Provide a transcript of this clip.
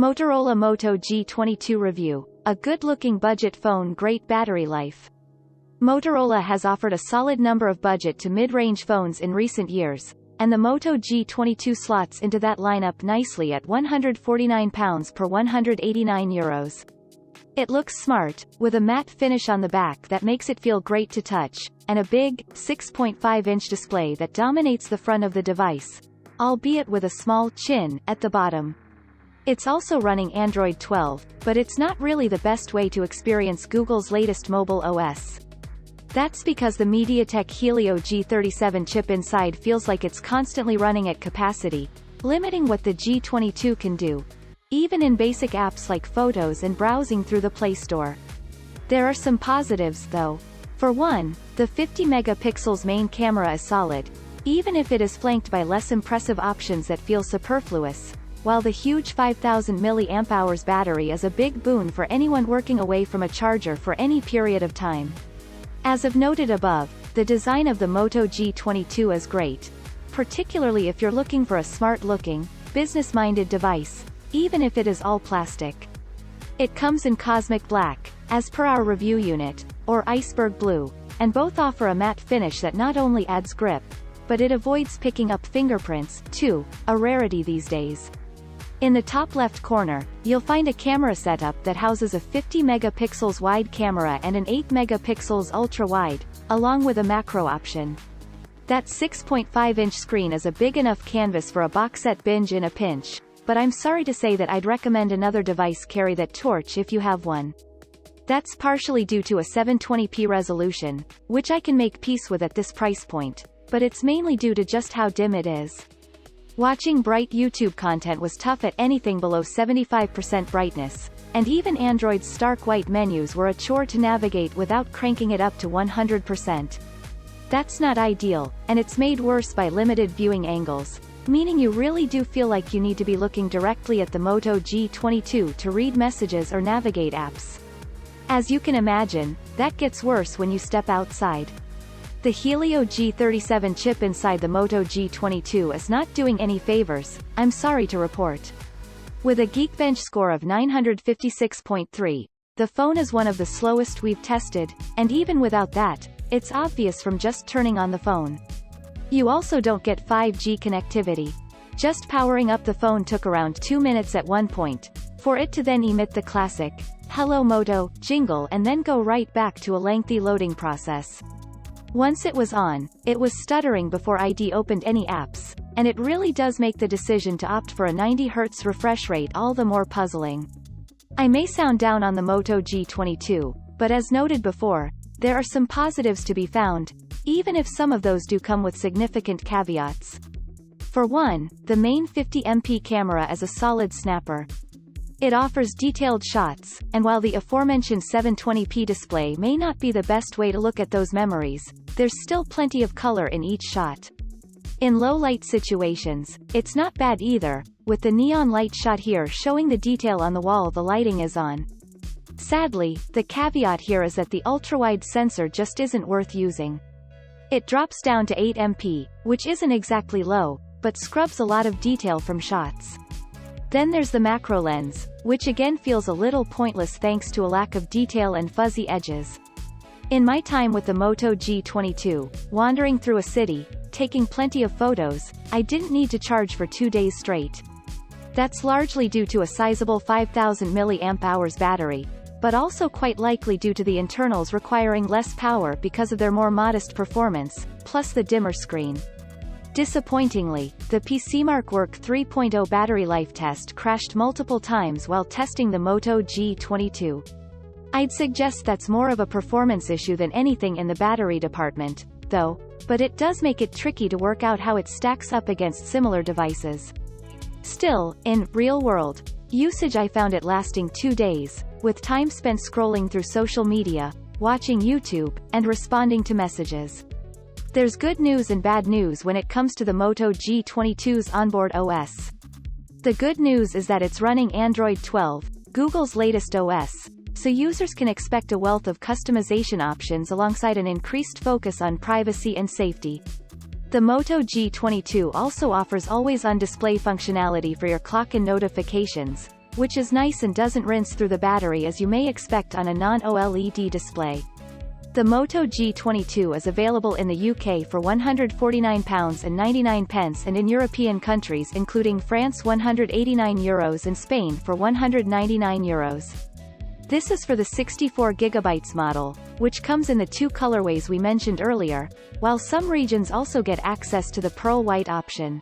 Motorola Moto G22 review. A good-looking budget phone, great battery life. Motorola has offered a solid number of budget to mid-range phones in recent years, and the Moto G22 slots into that lineup nicely at £149 per €189. It looks smart, with a matte finish on the back that makes it feel great to touch, and a big, 6.5-inch display that dominates the front of the device, albeit with a small chin at the bottom. It's also running Android 12, but it's not really the best way to experience Google's latest mobile OS. That's because the Mediatek Helio G37 chip inside feels like it's constantly running at capacity, limiting what the G22 can do, even in basic apps like photos and browsing through the Play Store. There are some positives though. For one, the 50 megapixels main camera is solid, even if it is flanked by less impressive options that feel superfluous, while the huge 5000 mAh battery is a big boon for anyone working away from a charger for any period of time. As I've noted above, the design of the Moto G22 is great, particularly if you're looking for a smart-looking, business-minded device, even if it is all plastic. It comes in cosmic black, as per our review unit, or iceberg blue, and both offer a matte finish that not only adds grip, but it avoids picking up fingerprints, too, a rarity these days. In the top left corner, you'll find a camera setup that houses a 50 megapixels wide camera and an 8 megapixels ultra-wide, along with a macro option. That 6.5-inch screen is a big enough canvas for a box set binge in a pinch, but I'm sorry to say that I'd recommend another device carry that torch if you have one. That's partially due to a 720p resolution, which I can make peace with at this price point, but it's mainly due to just how dim it is. Watching bright YouTube content was tough at anything below 75% brightness, and even Android's stark white menus were a chore to navigate without cranking it up to 100%. That's not ideal, and it's made worse by limited viewing angles, meaning you really do feel like you need to be looking directly at the Moto G22 to read messages or navigate apps. As you can imagine, that gets worse when you step outside. The Helio G37 chip inside the Moto G22 is not doing any favors, I'm sorry to report. With a Geekbench score of 956.3, the phone is one of the slowest we've tested, and even without that, it's obvious from just turning on the phone. You also don't get 5G connectivity. Just powering up the phone took around 2 minutes at one point, for it to then emit the classic, "Hello Moto" jingle and then go right back to a lengthy loading process. Once it was on, it was stuttering before I'd opened any apps, and it really does make the decision to opt for a 90 Hz refresh rate all the more puzzling. I may sound down on the Moto G22, but as noted before, there are some positives to be found, even if some of those do come with significant caveats. For one, the main 50MP camera is a solid snapper. It offers detailed shots, and while the aforementioned 720p display may not be the best way to look at those memories, there's still plenty of color in each shot. In low-light situations, it's not bad either, with the neon light shot here showing the detail on the wall the lighting is on. Sadly, the caveat here is that the ultrawide sensor just isn't worth using. It drops down to 8MP, which isn't exactly low, but scrubs a lot of detail from shots. Then there's the macro lens, which again feels a little pointless thanks to a lack of detail and fuzzy edges. In my time with the Moto G22, wandering through a city, taking plenty of photos, I didn't need to charge for 2 days straight. That's largely due to a sizable 5000 mAh battery, but also quite likely due to the internals requiring less power because of their more modest performance, plus the dimmer screen. Disappointingly, the PCMark 3.0 battery life test crashed multiple times while testing the Moto G22. I'd suggest that's more of a performance issue than anything in the battery department, though, but it does make it tricky to work out how it stacks up against similar devices. Still, in real-world usage I found it lasting 2 days, with time spent scrolling through social media, watching YouTube, and responding to messages. There's good news and bad news when it comes to the Moto G22's onboard OS. The good news is that it's running Android 12, Google's latest OS, so users can expect a wealth of customization options alongside an increased focus on privacy and safety. The Moto G22 also offers always-on display functionality for your clock and notifications, which is nice and doesn't rinse through the battery as you may expect on a non-OLED display. The Moto G22 is available in the UK for £149.99 and in European countries including France €189 and Spain for €199. This is for the 64GB model, which comes in the two colorways we mentioned earlier, while some regions also get access to the pearl white option.